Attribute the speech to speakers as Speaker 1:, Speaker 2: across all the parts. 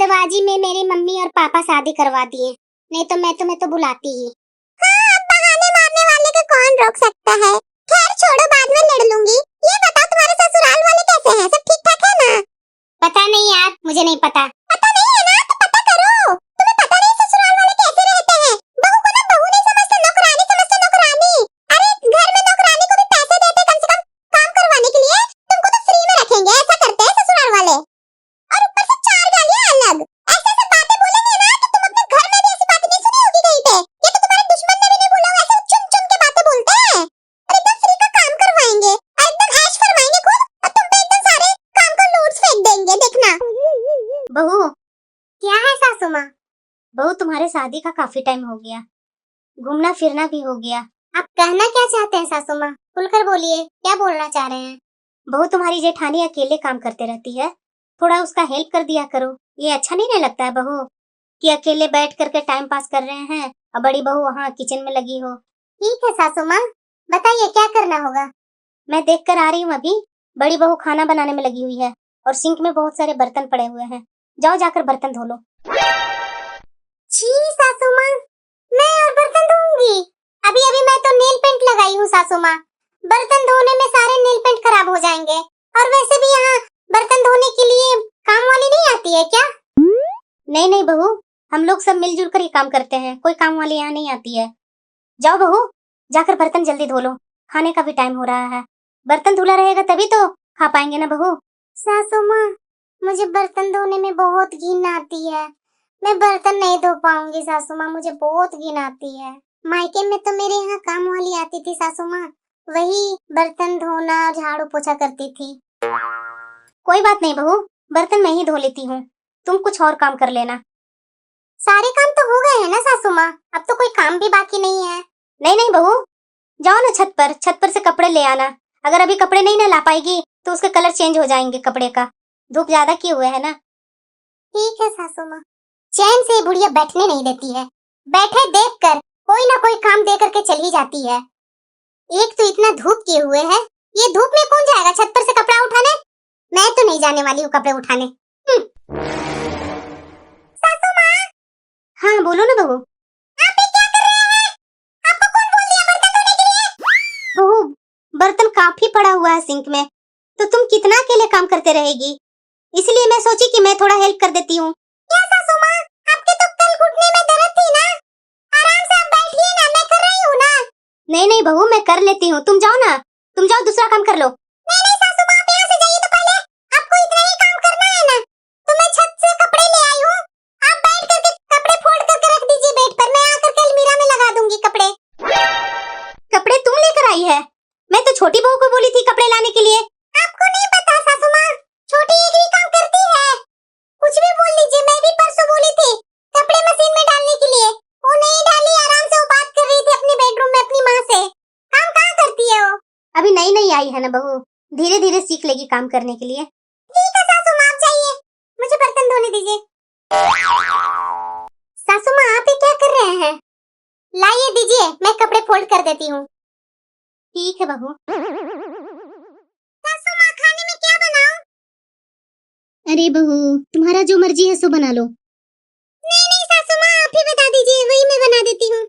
Speaker 1: जल्दबाजी में मेरी मम्मी और पापा शादी करवा दिए, नहीं तो मैं तुम्हें तो बुलाती ही। हाँ, अब बहाने मारने वाले को कौन रोक सकता है। खैर छोड़ो, बाद में लड़ लूंगी। ये बताओ तुम्हारे ससुराल वाले कैसे हैं, सब ठीक ठाक है ना? पता नहीं यार, मुझे नहीं पता। पता नहीं है ना, तो पता करो। तुम्हें पता नहीं ससुराल वाले कैसे रहते हैं? बहू को ना बहू नहीं समझते, नौकरानी समझते, नौकरानी। अरे घर में नौकरानी को भी पैसे देते कम से कम काम करवाने के लिए, तुमको तो फ्री में रखेंगे, ऐसा करते हैं ससुराल वाले। और ऊपर से 4 गालियां अलग। ऐसे ऐसे बातें बोलेंगे ना कि तुम अपने घर में भी ऐसी बातें नहीं सुनी होगी कहीं पे। ये तो तुम्हारे दुश्मन ने भी नहीं बोला, ऐसे चुन चुन के बातें बोलते हैं। और एकदम फ्री का काम करवाएंगे और एकदम ऐश फरमाएंगे खुद, और तुम पे एकदम सारे काम का लोड्स फेंक देंगे, देखना। बहू, क्या है सासू माँ? बहू, तुम्हारे शादी का काफी टाइम हो गया, घूमना फिरना भी हो गया। आप कहना क्या चाहते हैं सासू माँ? खुलकर बोलिए, क्या बोलना चाह रहे हैं? बहू, तुम्हारी जेठानी अकेले काम करते रहती है, थोड़ा उसका हेल्प कर दिया करो। ये अच्छा नहीं लगता है बहू कि अकेले बैठ करके टाइम पास कर रहे हैं और बड़ी बहू वहाँ किचन में लगी हो। ठीक है सासू माँ, बताइए क्या करना होगा? मैं देख कर आ रही हूँ अभी, बड़ी बहू खाना बनाने में लगी हुई है और सिंक में बहुत सारे बर्तन पड़े हुए हैं, जाओ जाकर बर्तन धो लो। छी सासू माँ, मैं और बर्तन धोऊंगी? अभी अभी मैं तो नेल पेंट लगाई हूँ सासू माँ, बर्तन धोने में सारे नेल पेंट खराब हो जाएंगे। और वैसे भी यहाँ बर्तन धोने के लिए काम वाली नहीं आती है क्या? नहीं नहीं बहू, हम लोग सब मिलजुल कर ही काम करते हैं, कोई काम वाली यहाँ नहीं आती है। जाओ बहू, जाकर बर्तन जल्दी धो लो, खाने का भी टाइम हो रहा है। बर्तन धुला रहेगा तभी तो खा पाएंगे ना बहू। सासू माँ, मुझे बर्तन धोने में बहुत घिन आती है, मैं बर्तन नहीं धो पाऊंगी सासू माँ, मुझे बहुत घिन आती है। मायके में तो मेरे यहाँ काम वाली आती थी सासू माँ, वही बर्तन धोना झाड़ू पोछा करती थी। कोई बात नहीं बहू, बर्तन मैं ही धो लेती हूँ, तुम कुछ और काम कर लेना। सारे काम तो हो गए हैं ना सासू माँ, अब तो कोई काम भी बाकी नहीं है। नहीं नहीं बहू, जाओ ना छत पर से कपड़े ले आना। अगर अभी कपड़े नहीं ना ला पाएगी तो उसके कलर चेंज हो जाएंगे कपड़े का, धूप ज्यादा किए हुए है ना। ठीक है सासू माँ। चैन से बुढ़िया बैठने नहीं देती है, बैठे देख कर कोई ना कोई काम दे करके चली जाती है। एक तो इतना धूप किए हुए है, ये धूप में कौन जाएगा छत पर से कपड़ा उठाने? मैं तो नहीं जाने वाली हूँ कपड़े उठाने। सासू माँ। हाँ बोलो ना बहू। आप ये क्या कर रहे हैं? आपको कौन बोल दिया बर्तन धोने के लिए? बहू, बर्तन काफी पड़ा हुआ है सिंक में, तो तुम कितना अकेले काम करते रहेगी, इसलिए मैं सोची कि मैं थोड़ा हेल्प कर देती हूँ। क्या सासू माँ, आपके तो कल घुटने में दर्द थी ना, आराम से आप बैठिए ना, मैं कर रही हूँ ना। नहीं नहीं बहू, मैं कर लेती हूँ, तुम जाओ ना, तुम जाओ दूसरा काम कर लो। नहीं नहीं सासू माँ, आप यहाँ से जाइए तो पहले, आपको इतना ही काम करना है ना, तो मैं छत से कपड़े ले आई हूँ, आप बैठ करके कपड़े फोल्ड करके रख दीजिए बेड पर, मैं आकर के अलमीरा में लगा दूंगी कपड़े। कपड़े तुम लेकर आई है? मैं तो छोटी बहू को बोली थी कपड़े लाने के लिए। आपको नहीं पता सासू माँ, छोटी एक भी काम करती है, कुछ भी बोल लीजिए। मैं भी परसों बोली थी कपड़े मशीन में डालने के लिए, वो नहीं डाली, आराम से वो बात कर रही थी अपने बेडरूम में अपनी माँ से। काम कहाँ करती है वो? अभी नई नई आई है ना बहू, धीरे धीरे सीख लेगी काम करने के लिए। ठीक है सासू माँ, आप जाइए, मुझे बर्तन धोने दीजिए। सासू माँ, आप ये क्या कर रहे हैं? लाइए दीजिए, मैं कपड़े फोल्ड कर देती हूँ। ठीक है बहू। सासू माँ, खाने में क्या बनाऊं? अरे बहू, तुम्हारा जो मर्जी है सो बना लो। नहीं नहीं सासू माँ, आप ही बता दीजिए, वही मैं बना देती हूँ।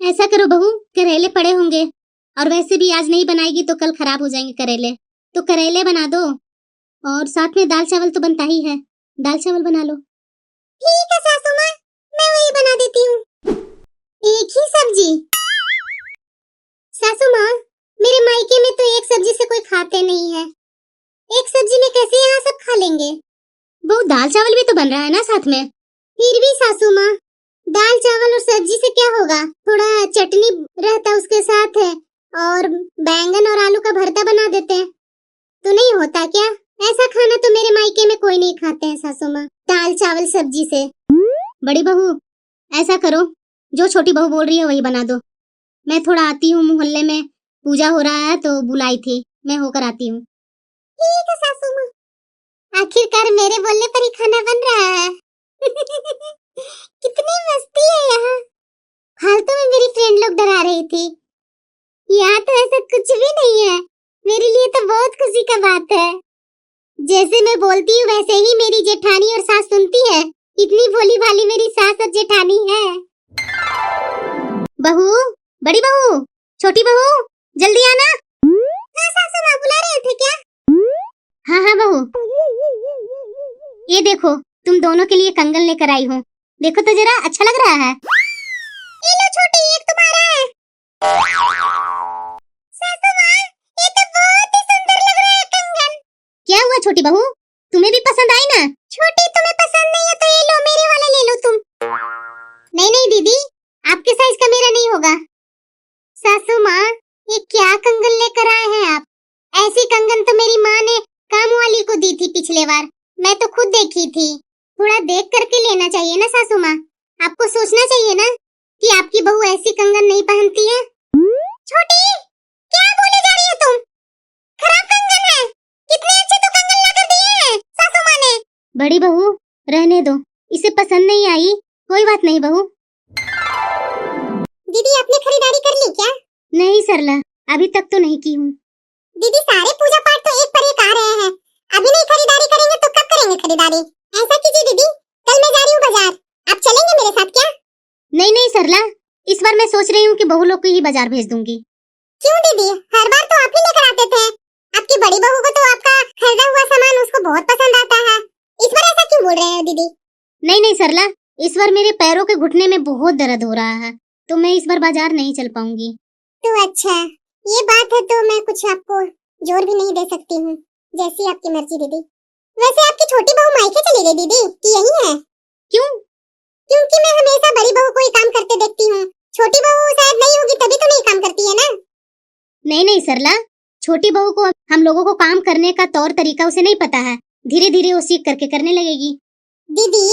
Speaker 1: ऐसा करो बहू, करेले पड़े होंगे, और वैसे भी आज नहीं बनाएगी तो कल खराब हो जाएंगे करेले, तो करेले बना दो, और साथ में दाल चावल तो बनता ही है, दाल चावल बना लो। ठीक है सासू माँ, मैं वही बना देती हूँ। एक ही सब्जी? सासू माँ, मेरे मायके में तो एक सब्जी से कोई खाते नहीं है, एक सब्जी में कैसे यहाँ सब खा लेंगे? वो दाल चावल भी तो बन रहा है ना साथ में। फिर भी सासू माँ, दाल चावल और सब्जी से क्या होगा, थोड़ा चटनी रहता उसके साथ है, और बैंगन और आलू का भरता बना देते हैं तो नहीं होता क्या? ऐसा खाना तो मेरे मायके में कोई नहीं खाते हैं सासू माँ, दाल चावल सब्जी से। बड़ी बहू, ऐसा करो, जो छोटी बहू बोल रही है वही बना दो। मैं थोड़ा आती हूँ, मोहल्ले में पूजा हो रहा है तो बुलाई थी, मैं होकर आती हूँ। ठीक है सासू माँ, आखिरकार मेरे बोलने पर ही खाना बन रहा है। कितनी मस्ती है यहाँ, फालतू में मेरी फ्रेंड लोग डरा रही थी, यहाँ तो ऐसा कुछ भी नहीं है, मेरे लिए तो बहुत खुशी का बात है। जैसे मैं बोलती हूँ वैसे ही मेरी जेठानी और सास सुनती है। इतनी भोली भाली मेरी सास और जेठानी है। बहू, बड़ी बहू, छोटी बहू, जल्दी आना। हाँ सासू माँ बुला रहे थे क्या? हाँ हाँ बहू, ये देखो तुम दोनों के लिए कंगन लेकर आई हूँ। देखो तो जरा, अच्छा लग रहा है। ये लो छोटी, एक तुम्हारा है। सासू माँ, ये तो बहुत ही सुंदर लग रहा है कंगन। क्या हुआ छोटी बहू, तुम्हें भी पसंद आई ना? छोटी तुम्हें पसंद नहीं है तो ये लो, मेरे वाला ले लो तुम। नहीं नहीं दीदी, आपके साइज का मेरा नहीं होगा। सासू माँ, ये क्या कंगन लेकर आए हैं आप? ऐसी कंगन तो मेरी माँ ने काम वाली को दी थी पिछले बार, मैं तो खुद देखी थी। थोड़ा देख करके लेना चाहिए ना सासू माँ, आपको सोचना चाहिए ना कि आपकी बहू ऐसी कंगन नहीं पहनती है। छोटी, क्या बोले जा रही है तुम? खराब कंगन है, कितने अच्छे तो कंगन लाकर दिए हैं सासू माँ ने। बड़ी बहू रहने दो, इसे पसंद नहीं आई, कोई बात नहीं बहू। दीदी आपने खरीदारी कर ली क्या? नहीं सरला, अभी तक तो नहीं की हूँ। दीदी सारे पूजा पाठ तो एक पर एक आ रहे हैं, अभी नहीं खरीदारी करेंगे तो कब करेंगे खरीदारी? ऐसा कीजिए दीदी, कल मैं जा रही हूँ बाजार, आप चलेंगे मेरे साथ क्या? नहीं नहीं सरला, इस बार मैं सोच रही हूँ कि बहू लोग को ही बाजार भेज दूंगी। क्यों दीदी, हर बार तो आप ही लेकर आते थे। आपकी बड़ी बहू को तो आपका खरीदा हुआ सामान उसको बहुत पसंद आता है, इस बार ऐसा क्यों बोल रहे हो दीदी? नहीं नहीं सरला, इस बार मेरे पैरों के घुटने में बहुत दर्द हो रहा है, तो मैं इस बार बाजार नहीं चल पाऊंगी। तो अच्छा, ये बात है तो मैं कुछ आपको जोर भी नहीं दे सकती हूँ, जैसी आपकी मर्जी दीदी। वैसे आपकी छोटी बहू मायके चली गई दीदी कि यही है? क्यों? क्योंकि मैं हमेशा बड़ी बहू को ही काम करते देखती हूँ, छोटी बहू शायद नहीं होगी तभी तो नहीं काम करती है ना। नहीं नहीं सरला, छोटी बहू को हम लोगों को काम करने का तौर तरीका उसे नहीं पता है, धीरे धीरे वो सीख करके करने लगेगी। दीदी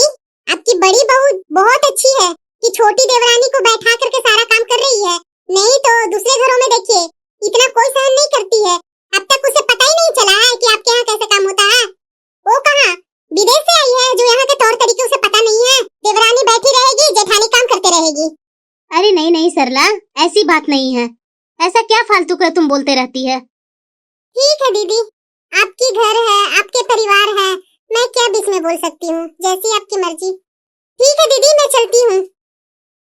Speaker 1: आपकी बड़ी बहू बहुत अच्छी है कि छोटी देवरानी को बैठा करके सारा काम कर रही है, नहीं तो दूसरे घरों में देखिए इतना कोई सहन नहीं करती है। अब तक उसे पता ही नहीं चला है कि आपके यहाँ कैसे काम होता है। वो कहाँ विदेश से आई है जो यहाँ के तौर तरीके उसे पता नहीं है, देवरानी बैठी रहेगी, जेठानी काम करते रहेगी। अरे नहीं नहीं सरला, ऐसी बात नहीं है, ऐसा क्या फालतू का तुम बोलते रहती है। ठीक है दीदी, आपकी घर है, आपके परिवार है, मैं क्या बीच में बोल सकती हूँ, जैसी आपकी मर्जी। ठीक है दीदी, मैं चलती हूँ,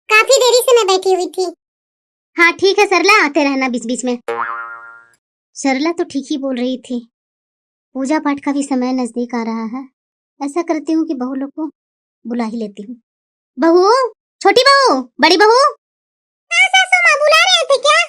Speaker 1: काफी देरी से मैं बैठी हुई थी। हाँ ठीक है सरला, आते रहना बीच बीच में। सरला तो ठीक ही बोल रही थी, पूजा पाठ का भी समय नजदीक आ रहा है, ऐसा करती हूँ कि बहू लोग को बुला ही लेती हूँ। बहू, छोटी बहू, बड़ी बहू। हाँ सासू माँ, बुला रहे थे क्या?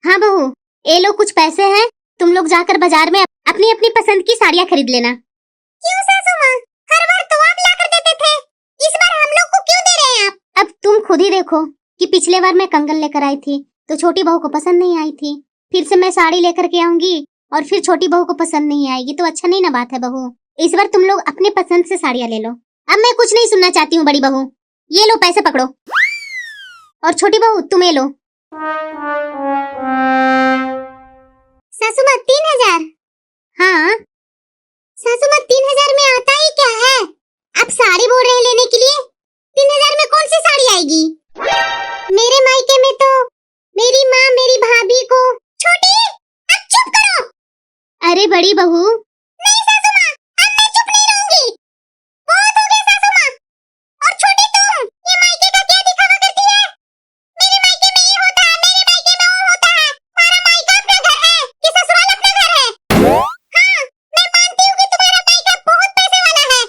Speaker 1: हाँ बहू, ये लो कुछ पैसे हैं, तुम लोग जाकर बाजार में अपनी अपनी पसंद की साड़ियाँ खरीद लेना। क्यों सासू माँ, हर बार तो आप लाकर देते थे, इस बार हम लोग को क्यों दे रहे हैं आप? अब तुम खुद ही देखो कि पिछले बार मैं कंगन लेकर आई थी तो छोटी बहू को पसंद नहीं आई थी, फिर से मैं साड़ी लेकर के आऊंगी और फिर छोटी बहू को पसंद नहीं आएगी, तो अच्छा नहीं ना बात है बहू। इस बार तुम लोग अपने पसंद से साड़ियाँ ले लो। अब मैं कुछ नहीं सुनना चाहती हूँ बड़ी बहू, ये लो पैसे पकड़ो, और छोटी बहू तुम ये लो। सासू माँ 3000? हाँ सासू माँ, 3000 में आता ही क्या है? आप साड़ी बोल रहे हैं लेने के लिए, 3000 में कौन सी साड़ी आएगी? मेरे मायके में तो मेरी माँ मेरी भाभी को। छोटी, अब चुप करो। अरे बड़ी बहू। नहीं सासू माँ, अब मैं चुप नहीं रहूंगी, बहुत हो गया सासू माँ। और छोटी तुम, ये मायके का क्या दिखावा करती है? मेरे मायके में ये होता है, मेरे मायके में वो होता है, तुम्हारा मायका अपना घर है कि ससुराल अपना घर है? हाँ, मैं मानती हूँ कि तुम्हारा मायका बहुत पैसे वाला है,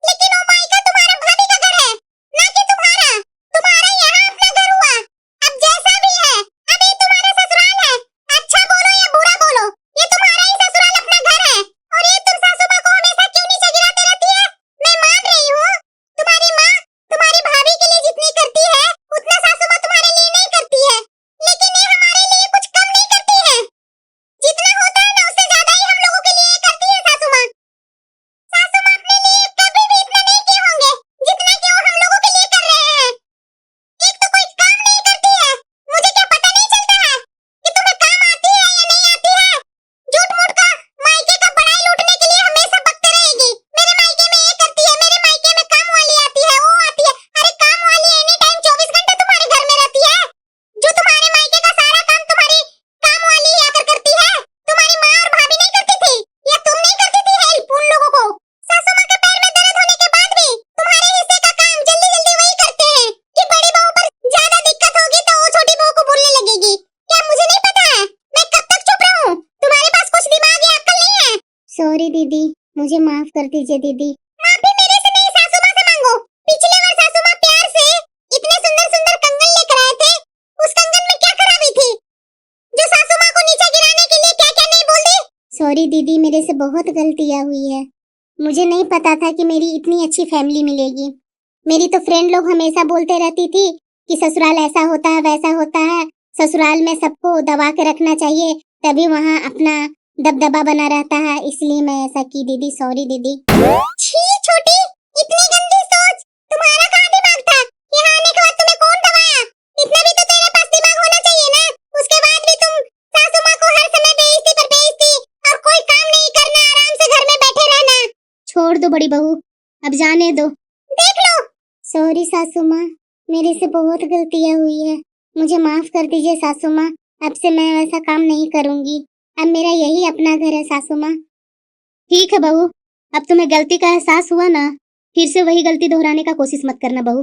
Speaker 1: लेकिन वो मायका तुम्हारा भाभी का घर है, ना कि तुम्हारा। तुम्हारा यहाँ अपना घर हुआ, अब जैसा भी है, अब ये तुम्हारा ससुराल है। अच्छा बोलो या बुरा बोलो, ये तुम्हारा ही ससुराल अपना घर है, और ये सॉरी दीदी, मुझे माफ कर दीजिए दीदी। माफी मेरे से नहीं, सासू माँ से मांगो। पिछले बार सासू माँ प्यार से इतने सुंदर सुंदर कंगन लेकर आए थे, उस कंगन में क्या खराबी थी जो सासू माँ को नीचे गिराने के लिए क्या क्या नहीं बोल दी। सॉरी दीदी, मेरे से बहुत गलतियाँ हुई है। मुझे नहीं पता था कि मेरी इतनी अच्छी फैमिली मिलेगी। मेरी तो फ्रेंड लोग हमेशा बोलते रहती थी कि ससुराल ऐसा होता है वैसा होता है, ससुराल में सबको दबा के रखना चाहिए, तभी वहाँ अपना दबदबा बना रहता है, इसलिए मैं ऐसा की दीदी। सॉरी दीदी। छी छोटी, इतनी गंदी सोच। तुम्हारा कहाँ दिमाग था? यहाँ आने के बाद तुम्हें कौन दबाया? इतना भी तो तेरे पास दिमाग होना चाहिए ना। उसके बाद भी तुम सासू माँ को हर समय बेइज्जती पर बेइज्जती, और कोई काम नहीं करना, आराम से घर में बैठे रहना। छोड़ दो बड़ी बहू, अब जाने दो। देख लो। सॉरी सासू माँ, मेरे से बहुत गलतियाँ हुई है, मुझे माफ कर दीजिए सासू माँ। अब से मैं वैसा काम नहीं करूँगी। अब मेरा यही अपना घर है सासू माँ। ठीक है बहू, अब तुम्हें गलती का एहसास हुआ ना, फिर से वही गलती दोहराने का कोशिश मत करना बहू।